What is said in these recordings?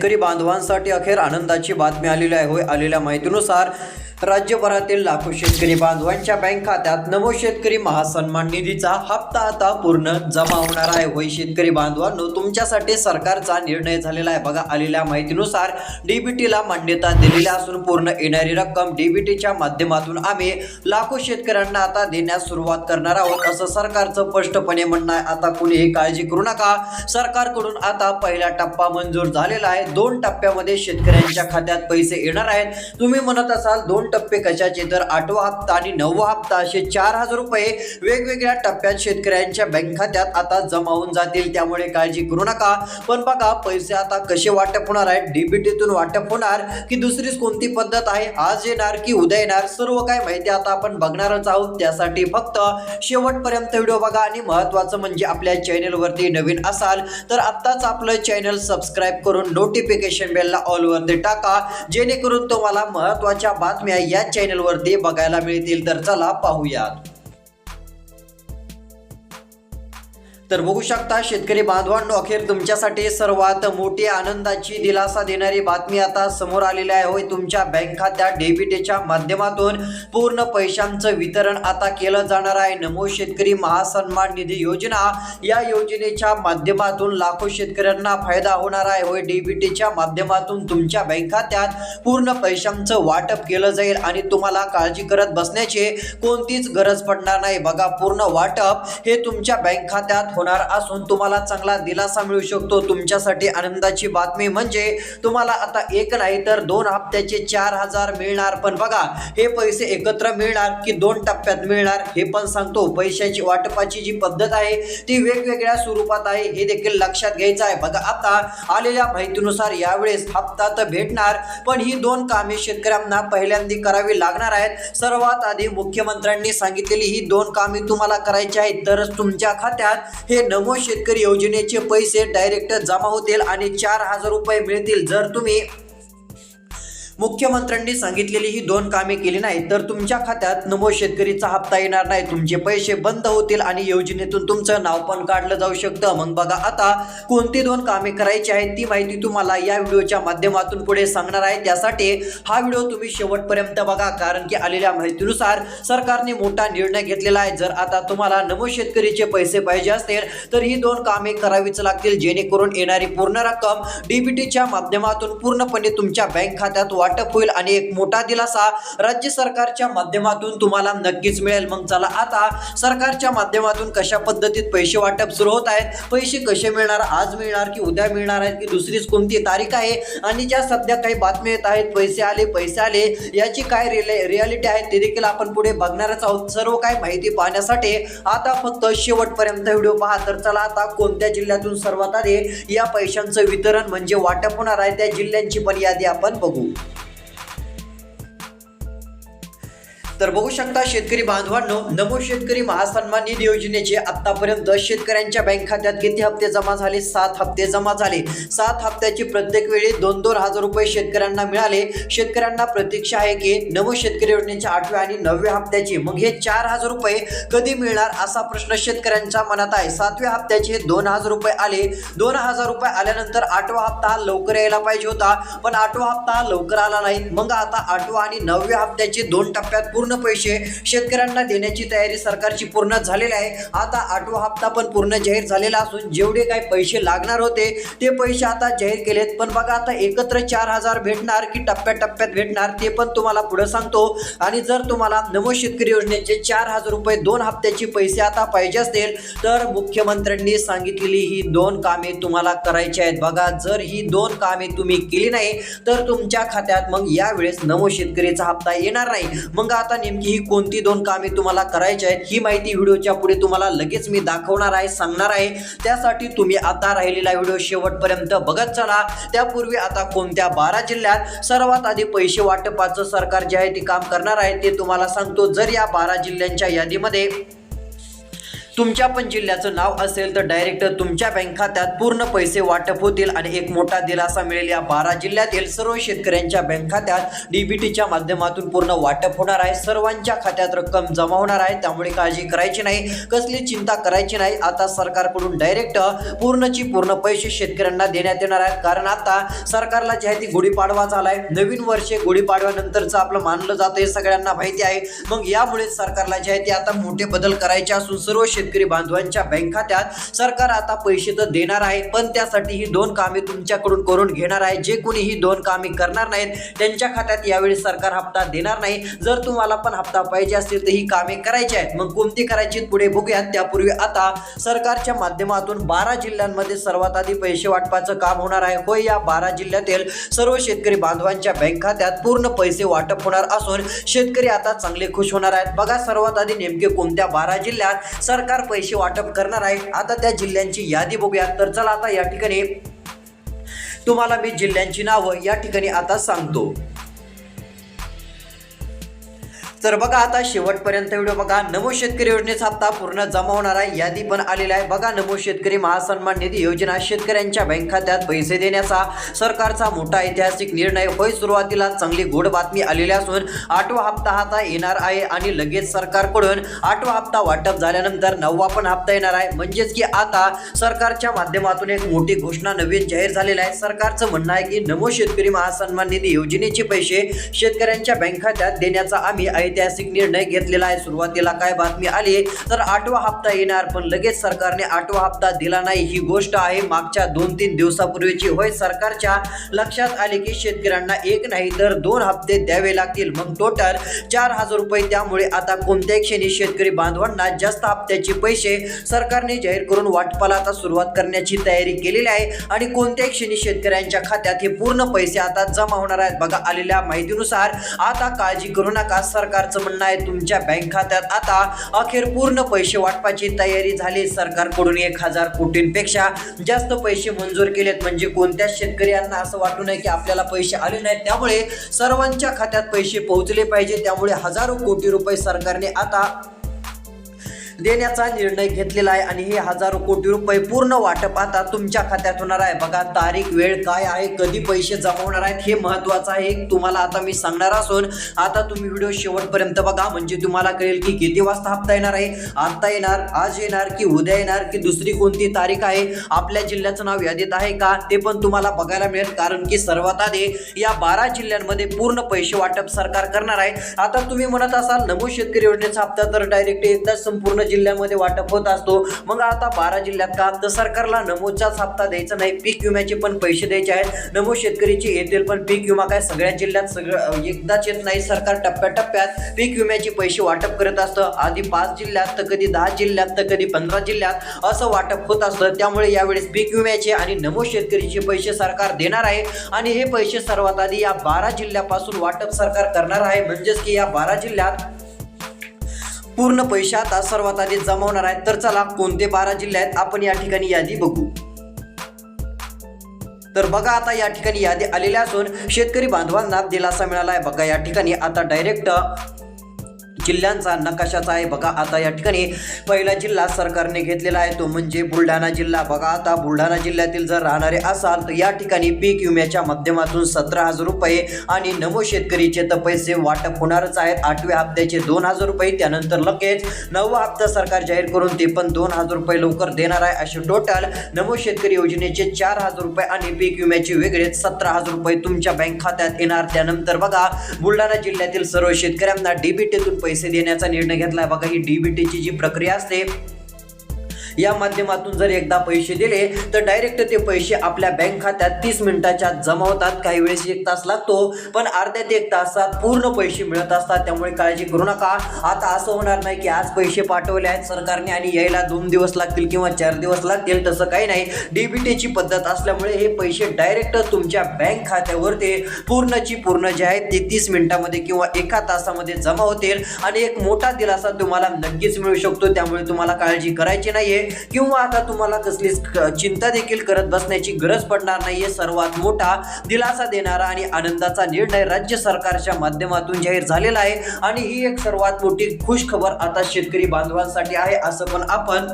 शेतकरी बांधवांसाठी अखेर आनंदाची बातमी आलेली आहे। होय, आलेल्या माहितीनुसार राज्यभरातील लाखो शेतकरी बांधवांच्या बँक खात्यात नमो शेतकरी महासन्मान निधीचा हप्ता आता पूर्ण जमा होणार आहे। होय शेतकरी बांधवांनो, तुमच्यासाठी सरकारचा निर्णय झालेला आहे। बघा, आलेल्या माहितीनुसार डीबीटीला मान्यता दिलेली असून पूर्ण येणारी रक्कम डीबीटीच्या माध्यमातून आम्ही लाखो शेतकऱ्यांना आता देण्यास सुरुवात करणार आहोत, असं सरकारचं स्पष्टपणे म्हणणं आहे। आता कुणीही काळजी करू नका, सरकारकडून आता पहिला टप्पा मंजूर झालेला आहे। 2 टप्प्यामध्ये शेतकऱ्यांच्या खात्यात पैसे येणार आहेत। तुम्ही म्हणत असाल 2 टप्पे कशाचे, तर 8वा हप्ता आणि 9वा हप्ता असे 4000 रुपये वेगवेगळ्या टप्प्यात शेतकऱ्यांच्या बँक खात्यात आता जमा होऊन जातील, त्यामुळे काळजी करू नका। पण बघा, पैसे आता कसे वाटप होणार आहेत, डीबीटीतून वाटप होणार की दुसरीच कोणती पद्धत आहे, आज येणार की उद्या येणार, सर्व काय माहिती आता आपण बघणारच आहोत। त्यासाठी फक्त शेवटपर्यंत व्हिडिओ बघा आणि महत्त्वाचं म्हणजे आपल्या चॅनलवरती नवीन असाल तर आत्ताच आपलं चॅनल सबस्क्राइब करून नोटिफिकेशन बेलला ऑल वरती टाका, जेणेकरून तुम्हाला महत्त्वाच्या बातम्या या चॅनलवरती बघायला मिळतील। तर चला पाहूयात। तर बघू शकता शेतकरी बांधवांनो, अखेर तुमच्यासाठी सर्वात मोठी आनंदाची दिलासा देणारी बातमी आता समोर आलेली आहे। होय, तुमच्या बँक खात्यात डीबीटीच्या माध्यमातून पूर्ण पैशांचं वितरण आता केलं जाणार आहे। नमो शेतकरी महासन्मान निधी योजना, या योजनेच्या माध्यमातून लाखो शेतकऱ्यांना फायदा होणार आहे। होय, डीबीटीच्या माध्यमातून तुमच्या बँक खात्यात पूर्ण पैशांचं वाटप केलं जाईल आणि तुम्हाला काळजी करत बसण्याची कोणतीच गरज पडणार नाही। बघा, पूर्ण वाटप हे तुमच्या बँक खात्यात होणार असून तुम्हाला चांगला दिलासा मिळू शकतो। तुमच्यासाठी आनंदाची बातमी म्हणजे तुम्हाला आता एक नाही तर 2 हप्त्याचे 4000 मिळणार। पण बघा, हे पैसे एकत्र मिळणार की 2 टप्प्यात मिळणार हे पण सांगतो। पैशाची वाटपाची जी पद्धत आहे ती वेगवेगळ्या स्वरूपात आहे, हे देखील लक्षात घ्यायचं आहे। बघा, आता आलेल्या माहितीनुसार यावेळेस हप्ता तर भेटणार, पण ही 2 कामे शेतकऱ्यांना पहिल्यांदा करावी लागणार आहेत। सर्वात आधी मुख्यमंत्र्यांनी सांगितलेली ही 2 कामे तुम्हाला करायची आहेत, तरच तुमच्या खात्यात हे नमो शेतकरी योजनेचे पैसे डायरेक्ट जमा होतील आणि 4000 रुपये मिळतील। जर तुम्ही मुख्यमंत्र्यांनी सांगितलेली ही 2 कामे केली नाही तर तुमच्या खात्यात नमो शेतकरीचा हप्ता येणार नाही, तुमचे पैसे बंद होतील आणि योजनेतून तुमचं नाव पण काढलं जाऊ शकतं। मग बघा, आता कोणती 2 कामे करायची आहेत ती माहिती तुम्हाला या व्हिडिओच्या माध्यमातून पुढे सांगणार आहे। त्यासाठी हा व्हिडिओ तुम्ही शेवटपर्यंत बघा, कारण की आलेल्या माहितीनुसार सरकारने मोठा निर्णय घेतलेला आहे। जर आता तुम्हाला नमो शेतकरीचे पैसे पाहिजे असतील तर ही 2 कामे करावीच लागतील, जेणेकरून येणारी पूर्ण रक्कम डीबीटीच्या माध्यमातून पूर्णपणे तुमच्या बँक खात्यात वाटप होईल आणि एक मोठा दिलासा राज्य सरकारच्या माध्यमातून तुम्हाला नक्कीच मिळेल। मग चला, आता सरकारच्या माध्यमातून कशा पद्धतीत पैसे वाटप सुरू होत आहेत, पैसे कसे मिळणार, आज मिळणार की उद्या मिळणार आहेत की दुसरीच कोणती तारीख आहे, आणि ज्या सध्या काही बातम्या येत आहेत पैसे आले याची काय रियालिटी आहे ते देखील आपण पुढे बघणारच आहोत। सर्व काही माहिती पाहण्यासाठी आता फक्त शेवटपर्यंत व्हिडिओ पहा। तर चला, आता कोणत्या जिल्ह्यातून सर्वात आधी या पैशांचं वितरण म्हणजे वाटप होणार आहे त्या जिल्ह्यांची पण यादी आपण बघू। तर बघू शकता शेतकरी बांधवांनो, नमो शेतकरी महासन्मान निधी योजनेचे आतापर्यंत शेतकऱ्यांच्या बँक खात्यात किती हप्ते जमा झाले? 7 हप्ते जमा झाले। 7 हप्त्याची प्रत्येक वेळी 2-2 हजार रुपये शेतकऱ्यांना मिळाले। शेतकऱ्यांना प्रतीक्षा आहे की नमो शेतकरी योजनेच्या 8व्या आणि 9व्या हप्त्याची मग हे 4000 रुपये कधी मिळणार असा प्रश्न शेतकऱ्यांच्या मनात आहे। 7व्या हप्त्याचे 2000 रुपये आले। 2000 रुपये आल्यानंतर 8वा हप्ता लवकर यायला पाहिजे होता, पण 8वा हप्ता लवकर आला नाही। मग आता 8व्या आणि 9व्या हप्त्याचे 2 टप्प्यात पूर्ण पैसे शेतकऱ्यांना देण्याची तयारी सरकारची पूर्ण झालेली आहे। आता 8वा हप्ता पण पूर्ण जाहीर झालेला असून जेवढे काही पैसे लागणार होते ते पैसे आता जाहीर केलेत। पण बघा, आता एकत्र 4000 भेटणार की टप्प्याटप्प्यात भेटणार ते पण तुम्हाला पुढे सांगतो। आणि जर तुम्हाला नमो शेतकरी योजनेचे 4000 रुपये 2 हप्त्याचे पैसे आता पाहिजे असतील तर मुख्यमंत्र्यांनी सांगितलेली ही 2 कामे तुम्हाला करायची आहेत। बघा, जर ही 2 कामे तुम्ही केली नाही तर तुमच्या खात्यात मग यावेळेस नमो शेतकरीचा हप्ता येणार नाही। मग आता नेमकी ही कोणती 2 कामे तुम्हाला करायची आहेत ही माहिती व्हिडिओच्या पुढे तुम्हाला लगेच मी दाखवणार आहे, सांगणार आहे। त्यासाठी तुम्ही आता राहिलेला व्हिडिओ शेवटपर्यंत बघत चला। त्यापूर्वी आता कोणत्या 12 जिल्ह्यात सर्वात आधी पैसे वाटपाचं सरकार जे आहे ते काम करणार आहे ते तुम्हाला सांगतो। जर या 12 जिल्ह्यांच्या यादीमध्ये तुमच्या पण जिल्ह्याचं नाव असेल तर डायरेक्ट तुमच्या बँक खात्यात पूर्ण पैसे वाटप होतील आणि एक मोठा दिलासा मिळेल। या 12 जिल्ह्यातील सर्व शेतकऱ्यांच्या बँक खात्यात डीबीटीच्या माध्यमातून पूर्ण वाटप होणार आहे। सर्वांच्या खात्यात रक्कम जमा होणार आहे, त्यामुळे काळजी करायची नाही, कसली चिंता करायची नाही। आता सरकारकडून डायरेक्ट पूर्णची पूर्ण पैसे शेतकऱ्यांना देण्यात येणार आहेत, कारण आता सरकारला जे आहे ती गुढीपाडवा झालाय, नवीन वर्ष गुढीपाडव्यानंतरचं आपलं मानलं जातं, हे सगळ्यांना माहिती आहे। मग यामुळे सरकारला जे आहे ते आता मोठे बदल करायचे असून सर्व शेतकरी बांधवांच्या बँक खात्यात सरकार आता पैसे तर देणार आहे, पण त्यासाठी ही 2 कामे तुमच्याकडून करून घेणार आहे। जे कोणी ही 2 कामे करणार नाहीत त्यांच्या खात्यात यावेळी सरकार हप्ता देणार नाही। जर तुम्हाला पण हप्ता पाहिजे असेल तर ही कामे करायची आहेत, मग कोणती करायची पुढे बघूयात। त्यापूर्वी आता सरकारच्या माध्यमातून 12 जिल्ह्यांमध्ये सर्वात आधी पैसे वाटपाचं काम होणार आहे। होय, या 12 जिल्ह्यातील सर्व शेतकरी बांधवांच्या बँक खात्यात पूर्ण पैसे वाटप होणार असून शेतकरी आता चांगले खुश होणार आहेत। बघा सर्वात आधी नेमके कोणत्या 12 जिल्ह्यात सरकार पैसे वाटप करणार आहे, आता त्या जिल्ह्यांची यादी बघूया। तर चला आता या ठिकाणी तुम्हाला मी जिल्ह्यांची नावं या ठिकाणी आता सांगतो। तर बघा आता शेवटपर्यंत व्हिडिओ बघा। नमो शेतकरी योजनेचा हप्ता पूर्ण जमा होणार आहे, यादी पण आलेला आहे। बघा नमो शेतकरी महासन्मान निधी योजना शेतकऱ्यांच्या बँक खात्यात पैसे देण्याचा सरकारचा मोठा ऐतिहासिक निर्णय होय। सुरुवातीला चांगली गोड बातमी आलेली असून 8वा हप्ता आता येणार आहे आणि लगेच सरकारकडून 8वा हप्ता वाटप झाल्यानंतर 9वा पण हप्ता येणार आहे। म्हणजेच की आता सरकारच्या माध्यमातून एक मोठी घोषणा नवीन जाहीर झालेली आहे। सरकारचं म्हणणं आहे की नमो शेतकरी महासन्मान निधी योजनेचे पैसे शेतकऱ्यांच्या बँक खात्यात देण्याचा आम्ही ऐतिहासिक निर्णय घेतलेला आहे। सुरुवातीला काय बातमी आली तर 8वा हप्ता येणार, पण लगेच सरकारने 8वा हप्ता दिला नाही। ही गोष्ट आहे मागच्या 2-3 दिवसापूर्वीची। होय, सरकारच्या लक्षात आले की शेतकऱ्यांना एक नाही तर 2 हप्ते द्यावे लागतील, मग टोटल 4000 रुपये। त्यामुळे आता कोणत्याही क्षणी शेतकरी बांधवांना जास्त हप्त्याचे पैसे सरकारने जाहीर करून वाटपाला आता सुरुवात करण्याची तयारी केलेली आहे आणि कोणत्याही क्षणी शेतकऱ्यांच्या खात्यात हे पूर्ण पैसे आता जमा होणार आहेत। बघा आलेल्या माहितीनुसार आता काळजी करू नका, सरकारचं म्हणणं आहे तुमच्या बँक खात्यात आता अखेर पूर्ण पैसे वाटपाची तयारी झाली। सरकारकडून 1000 कोटींपेक्षा जास्त पैसे मंजूर केलेत, म्हणजे कोणत्याच शेतकऱ्यांना असं वाटू नये की आपल्याला पैसे आले नाहीत। त्यामुळे सर्वांच्या खात्यात पैसे पोहोचले पाहिजे, त्यामुळे हजारो कोटी रुपये सरकारने आता देण्याचा निर्णय घेतलेला आहे आणि हे हजारो कोटी रुपये पूर्ण वाटप आता तुमच्या खात्यात होणार आहे। बघा तारीख वेळ काय आहे, कधी पैसे जमा होणार आहेत हे महत्त्वाचं आहे, तुम्हाला आता मी सांगणार असून आता तुम्ही व्हिडिओ शेवटपर्यंत बघा, म्हणजे तुम्हाला कळेल की किती वाजता हप्ता येणार आहे, आता येणार, आज येणार की उद्या येणार की दुसरी कोणती तारीख आहे, आपल्या जिल्ह्याचं नाव यादीत आहे का ते पण तुम्हाला बघायला मिळेल। कारण की सर्वात आधी या 12 जिल्ह्यांमध्ये पूर्ण पैसे वाटप सरकार करणार आहे। आता तुम्ही म्हणत असाल नमो शेतकरी योजनेचा हप्ता तर डायरेक्ट एकदाच संपूर्ण जिल्ह्यामध्ये वाटप होत असतो, मग आता 12 जिल्ह्यात का तर सरकारला नमोचाच हप्ता द्यायचा नाही, पीक विम्याचे पण पैसे द्यायचे आहेत। नमो शेतकरीचे येतील, पण पीक विमा काय सगळ्या जिल्ह्यात सगळं एकदाच येत नाही, सरकार टप्प्याटप्प्यात पीक विम्याचे पैसे वाटप करत असतं। आधी 5 जिल्ह्यात तर कधी 10 जिल्ह्यात तर कधी 15 जिल्ह्यात असं वाटप होत असतं। त्यामुळे यावेळेस पीक विम्याचे आणि नमो शेतकरीचे पैसे सरकार देणार आहे आणि हे पैसे सर्वात आधी या 12 जिल्ह्यापासून वाटप सरकार करणार आहे, म्हणजेच की या 12 जिल्ह्यात पूर्ण पैसे आता सर्वात आधी जमा होणार आहेत। तर चला कोणते 12 जिल्हे आहेत आपण या ठिकाणी यादी बघू। तर बघा आता या ठिकाणी यादी आलेली असून शेतकरी बांधवांना दिलासा मिळाला आहे। बघा या ठिकाणी आता डायरेक्ट जिल्ह्यांचा नकाशाचा आहे। बघा आता या ठिकाणी पहिला जिल्हा सरकारने घेतलेला आहे तो म्हणजे बुलढाणा जिल्हा। बघा आता बुलढाणा जिल्ह्यातील जर राहणारे असाल तर या ठिकाणी पीक विम्याच्या माध्यमातून 17000 रुपये आणि नमो शेतकरीचे तर पैसे वाटप होणारच आहेत। 8व्या हप्त्याचे 2000 रुपये, त्यानंतर लगेच 9वा हप्ता सरकार जाहीर करून ते पण 2000 रुपये लवकर देणार आहे। असे टोटल नमो शेतकरी योजनेचे 4000 रुपये आणि पीक विम्याचे वेगळेच 17000 रुपये तुमच्या बँक खात्यात येणार। त्यानंतर बघा बुलढाणा जिल्ह्यातील सर्व शेतकऱ्यांना डीबीटीतून पैसे देण्याचा निर्णय घेतलाय। बघा ही डीबीटीची जी प्रक्रिया असते या माध्यमातून जर एकदा पैसे दिले तर डायरेक्ट ते पैसे आपल्या बँक खात्यात 30 मिनिटाच्या जमा होतात। काही वेळेस 1 तास लागतो, पण अर्ध्या ते 1 तासात पूर्ण पैसे मिळत असतात, त्यामुळे काळजी करू नका। आता असं होणार नाही की आज पैसे पाठवले आहेत सरकारने आणि यायला 2 दिवस लागतील किंवा 4 दिवस लागतील, तसं काही नाही। डीबीटीची पद्धत असल्यामुळे हे पैसे डायरेक्ट तुमच्या बँक खात्यावर ते पूर्णची पूर्ण जे आहेत ते 30 मिनिटांमध्ये किंवा 1 तासामध्ये जमा होतील आणि एक मोठा दिलासा तुम्हाला नक्कीच मिळू शकतो, त्यामुळे तुम्हाला काळजी करायची नाहीये। किंवा आता तुम्हाला कसलीच चिंता देखील करत बसण्याची गरज पडणार नाहीये. सर्वात मोठा दिलासा देणारा आणि आनंदाचा निर्णय राज्य सरकारच्या माध्यमातून जाहीर झालेला आहे आणि ही एक सर्वात मोठी खुश खबर आता शेतकरी बांधवांसाठी आहे असं पण आपण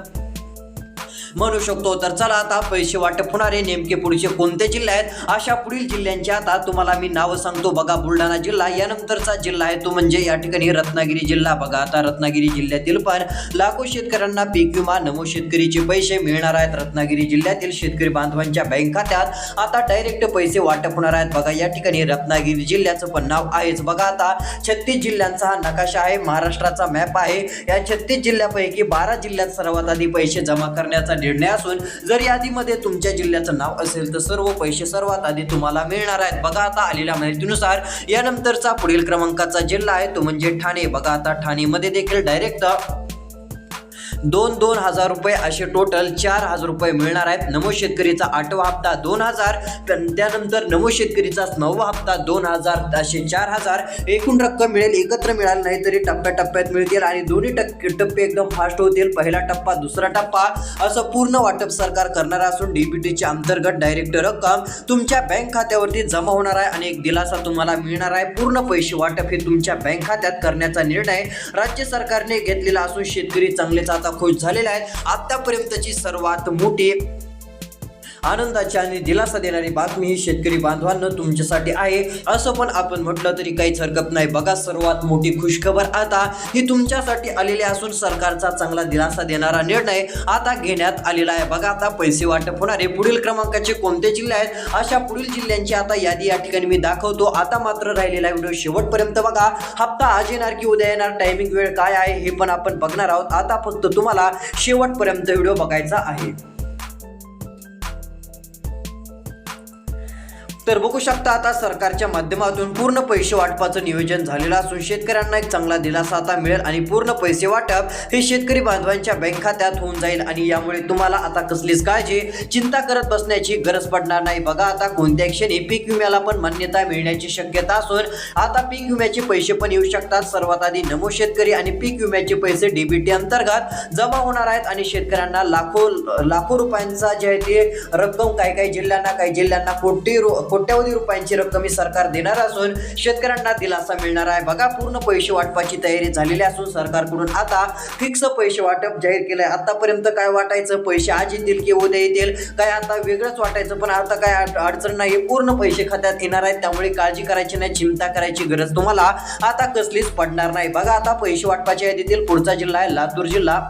म्हणू शकतो. तर चला आता पैसे वाटप होणारे नेमके पुढचे कोणते जिल्हे आहेत, अशा पुढील जिल्ह्यांची आता तुम्हाला मी नावं सांगतो. बघा, बुलढाणा जिल्हा, यानंतरचा जिल्हा आहे तो म्हणजे या ठिकाणी रत्नागिरी जिल्हा. बघा, आता रत्नागिरी जिल्ह्यातील पण लाखो शेतकऱ्यांना पीक विमा नमो शेतकरीचे पैसे मिळणार आहेत. रत्नागिरी जिल्ह्यातील शेतकरी बांधवांच्या बँक खात्यात आता डायरेक्ट पैसे वाटप होणार आहेत. बघा, या ठिकाणी रत्नागिरी जिल्ह्याचं पण नाव आहेच. बघा, आता 36 जिल्ह्यांचा हा नकाशा आहे, महाराष्ट्राचा मॅप आहे. या 36 जिल्ह्यापैकी 12 जिल्ह्यात सर्वात आधी पैसे जमा करण्याचा निर्णय असून जर यादीमध्ये तुमच्या जिल्ह्याचं नाव असेल तर सर्व पैसे सर्वात आधी तुम्हाला मिळणार आहेत. बघा, आता आलेल्या माहितीनुसार यानंतरचा पुढील क्रमांकाचा जिल्हा आहे तो म्हणजे ठाणे. बघा, आता ठाणेमध्ये देखील डायरेक्ट 2,000 रुपये असे टोटल 4,000 रुपये मिळणार आहेत. नमो शेतकरीचा 8वा हप्ता 2,000, त्यानंतर नमो शेतकरीचा 9वा हप्ता 2,000 असे 4,000 एकूण रक्कम मिळेल. एकत्र मिळाली नाही तरी टप्प्याटप्प्यात मिळतील आणि दोन्ही टप्पे एकदम फास्ट होतील. पहिला टप्पा, दुसरा टप्पा असं पूर्ण वाटप सरकार करणार असून डीबीटीच्या अंतर्गत डायरेक्ट रक्कम तुमच्या बँक खात्यावरती जमा होणार आहे आणि एक दिलासा तुम्हाला मिळणार आहे. पूर्ण पैसे वाटप हे तुमच्या बँक खात्यात करण्याचा निर्णय राज्य सरकारने घेतलेला असून शेतकरी चांगलेच आता खुश झालेले आहेत. आतापर्यंतची सर्वात मोठी आनंदाची आणि दिलासा देणारी बातमी ही शेतकरी बांधवांना तुमच्यासाठी आहे असं पण आपण म्हटलं तरी काहीच हरकत नाही. बघा, सर्वात मोठी खुशखबर आता ही तुमच्यासाठी आलेली असून सरकारचा चांगला दिलासा देणारा निर्णय आता घेण्यात आलेला आहे. बघा, आता पैसे वाटप होणारे पुढील क्रमांकाचे कोणते जिल्हे आहेत, अशा पुढील जिल्ह्यांची आता यादी या ठिकाणी मी दाखवतो. आता मात्र राहिलेला व्हिडिओ शेवटपर्यंत बघा. हप्ता आज येणार की उद्या येणार, टायमिंग वेळ काय आहे हे पण आपण बघणार आहोत. आता फक्त तुम्हाला शेवटपर्यंत व्हिडिओ बघायचा आहे. तर बघू शकता, आता सरकारच्या माध्यमातून पूर्ण पैसे वाटपाचं नियोजन झालेलं असून शेतकऱ्यांना एक चांगला दिलासा आता मिळेल आणि पूर्ण पैसे वाटप हे शेतकरी बांधवांच्या बँक खात्यात होऊन जाईल आणि यामुळे तुम्हाला आता कसलीच काळजी चिंता करत बसण्याची गरज पडणार नाही. बघा, आता कोणत्या क्षणी पीक विम्याला पण मान्यता मिळण्याची शक्यता असून आता पीक विम्याचे पैसे पण येऊ शकतात. सर्वात आधी नमो शेतकरी आणि पीक विम्याचे पैसे डीबीटी अंतर्गत जमा होणार आहेत आणि शेतकऱ्यांना लाखो रुपयांचा जे आहे ते रक्कम काही जिल्ह्यांना कोट्यावधी रुपयांची रक्कम ही सरकार देणार असून शेतकऱ्यांना दिलासा मिळणार आहे. बघा, पूर्ण पैसे वाटपाची तयारी झालेली असून सरकारकडून आता फिक्स पैसे वाटप जाहीर केलंय. आतापर्यंत काय वाटायचं, पैसे आज येतील की उद्या येतील, काय आता वेगळंच वाटायचं, पण आता काय अडचण नाही, पूर्ण पैसे खात्यात येणार आहेत. त्यामुळे काळजी करायची नाही, चिंता करायची गरज तुम्हाला आता कसलीच पडणार नाही. बघा, आता पैसे वाटपाच्या यादीतील पुढचा जिल्हा आहे लातूर जिल्हा.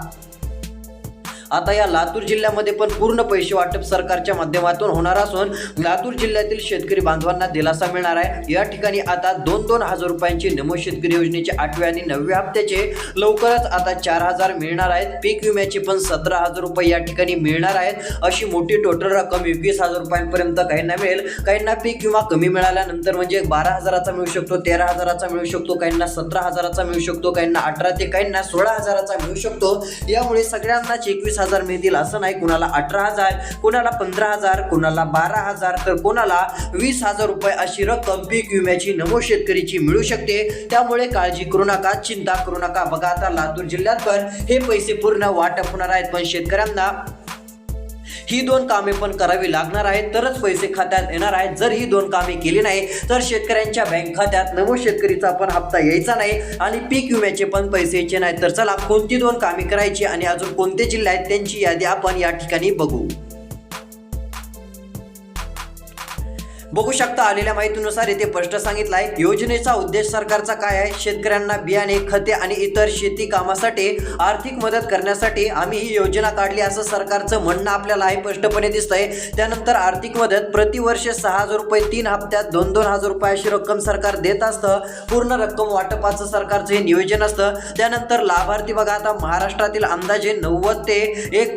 आता या लातूर जिल्ह्यामध्ये पण पूर्ण पैसे वाटप सरकारच्या माध्यमातून होणार असून लातूर जिल्ह्यातील शेतकरी बांधवांना दिलासा मिळणार आहे. या ठिकाणी आता 2,000 रुपयांची नमो शेतकरी योजनेचे 8व्या आणि 9व्या हप्त्याचे लवकरच आता 4,000 मिळणार आहेत. पीक विम्याचे पण 17,000 रुपये या ठिकाणी मिळणार आहेत. अशी मोठी टोटल रक्कम 21,000 रुपयांपर्यंत काहींना मिळेल. काहींना पीक विमा कमी मिळाल्यानंतर म्हणजे 12,000चा मिळू शकतो, 13,000चा मिळू शकतो, काहींना 17,000चा मिळू शकतो, काहींना 18 ते काहींना 16,000चा मिळू शकतो. यामुळे सगळ्यांनाच 21,000 मिळतील असं नाही. कुणाला 18,000, कुणाला 15,000, कुणाला 12,000 तर कुणाला 20,000 रुपये अशी रक्कम पीक विम्याची नमो शेतकरीची मिळू शकते. त्यामुळे काळजी करू नका, चिंता करू नका. बघा, आता लातूर जिल्ह्यात पण हे पैसे पूर्ण वाटप होणार आहेत, पण शेतकऱ्यांना ही 2 कामे पण करावी लागणार आहेत तरच पैसे खात्यात येणार आहेत. जर ही 2 कामे केली नाही तर शेतकऱ्यांच्या बँक खात्यात नमो शेतकरीचा पण हप्ता यायचा नाही आणि पीक विम्याचे पण पैसे यायचे नाही. तर चला, कोणती 2 कामे करायची आणि अजून कोणते जिल्हे आहेत त्यांची यादी आपण या ठिकाणी बघू. बघू शकता, आलेल्या माहितीनुसार येथे स्पष्ट सांगितलं आहे. योजनेचा उद्देश सरकारचा काय आहे, शेतकऱ्यांना बियाणे, खते आणि इतर शेती कामासाठी आर्थिक मदत करण्यासाठी आम्ही ही योजना काढली असं सरकारचं म्हणणं आपल्याला आहे स्पष्टपणे दिसतंय. त्यानंतर आर्थिक मदत प्रतिवर्ष 6,000 रुपये 3 हप्त्यात 2,000 रुपये अशी रक्कम सरकार देत असतं. पूर्ण रक्कम वाटपाचं सरकारचं हे नियोजन असतं. त्यानंतर लाभार्थी बघा, आता महाराष्ट्रातील अंदाजे 90 ते 1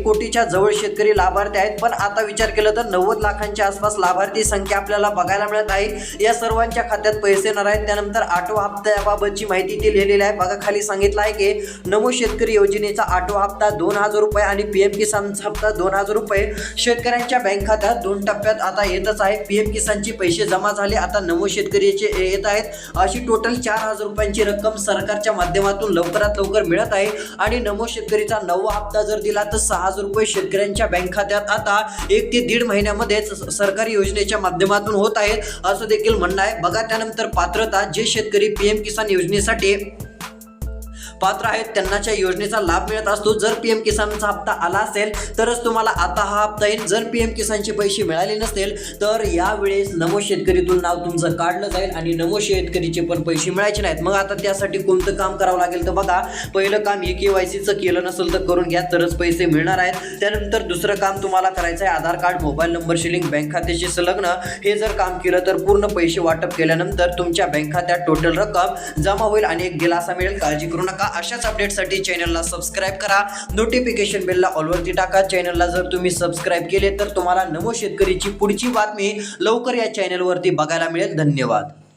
कोटीच्या जवळ शेतकरी लाभार्थी आहेत, पण आता विचार केला तर 90 लाखांच्या आसपास लाभार्थी संख्या आपल्याला बघायला मिळत आहे। या सर्वांच्या खात्यात पैसे येणार आहेत। त्यानंतर 8वा हप्त्याबाबतची माहिती इथे लिहिलेली आहे। बघा खाली सांगितलं आहे की नमो शेतकरी योजनेचा 8वा हप्ता 2000 रुपये आणि पीएम किसानचा हप्ता 2000 रुपये शेतकऱ्यांच्या बँक खात्यात 2 टप्प्यात आता येतच आहे। पीएम किसानचे पैसे जमा झाले, आता नमो शेतकरीचे येत आहेत। अशी टोटल 4000 रुपयांची रक्कम सरकारच्या माध्यमातून लवकरात लवकर मिळत आहे। आणि नमो शेतकरीचा 9वा हप्ता जर दिला तर 6000 रुपये शेतकऱ्यांच्या बँक खात्यात आता 1 ते 1.5 महिन्यामध्येच सरकारी योजनेच्या माध्यमातून होत आहेत असं देखील म्हणणं आहे। बघा त्यानंतर पात्रता, जे शेतकरी पीएम किसान योजनेसाठी पात्र आहेत त्यांनाच्या योजनेचा लाभ मिळत असतो। जर पीएम किसानचा हप्ता आला असेल तरच तुम्हाला आता हा हप्ता येईल। जर पीएम किसानचे पैसे मिळाले नसतील तर यावेळेस नमो शेतकरीतून नाव तुमचं काढलं जाईल आणि नमो शेतकरीचे पण पैसे मिळायचे नाहीत। मग आता त्यासाठी कोणतं काम करावं लागेल तर बघा, पहिलं काम KYCचं केलं नसेल तर करून घ्या, तरच पैसे मिळणार आहेत। त्यानंतर दुसरं काम तुम्हाला करायचं आहे आधार कार्ड, मोबाईल नंबरशी लिंक, बँक खात्याशी संलग्न, हे जर काम केलं तर पूर्ण पैसे वाटप केल्यानंतर तुमच्या बँक खात्यात टोटल रक्कम जमा होईल आणि एक दिलासा मिळेल। काळजी करू नका। अशाच अपडेटसाठी चॅनलला सबस्क्राईब करा, नोटिफिकेशन बेलला ऑलवरती टाका। चॅनलला जर तुम्ही सबस्क्राईब केले तर तुम्हाला नमो शेतकरीची पुढची बातमी लवकर या चॅनलवरती बघायला मिळेल। धन्यवाद।